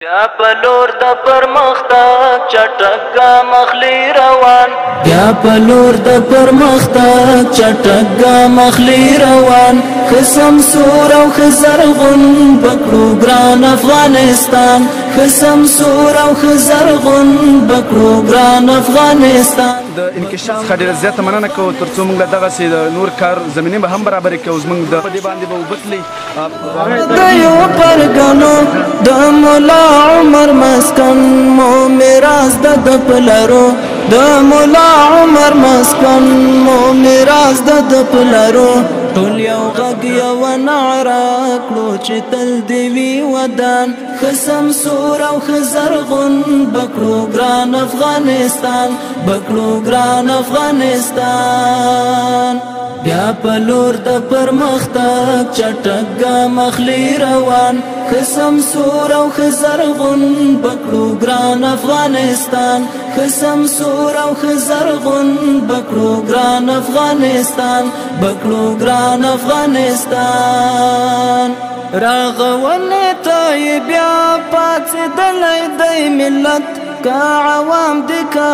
بیا پلور د پرمختګ چټک مخلی روان بیا پلور د پرمختګ چټک مخلی روان خصم سور او خزرغون بکړو ګران افغانستان خصم سور او خزرغون بکړو ګران افغانستان د انکشاف څخه ډېره زیاته مننه کوو تر څو موږ له دغسې د نور کار زمینې به هم برابرې کړو زموږ په دې باندې به وبتلي د یو پرګنو د مولا عمر مسکن مو میراث د پلرو د مولا عمر مسکن مو میراث د پلرو ټول یو غږ یو نعره کړو چې تل دې وي ودان خصم سور او خزرغون بکړو ګران افغانستان بکړو ګران افغانستان بیا پلور د پرمختګ چټک مخلی روان خصم سور او خزرغون بکړو ګران افغانستان خصم سور او خزرغون بکړو ګران افغانستان بکړو ګران افغانستان راغونې ته بیا پاتې دلې د ملت کا عوام د کا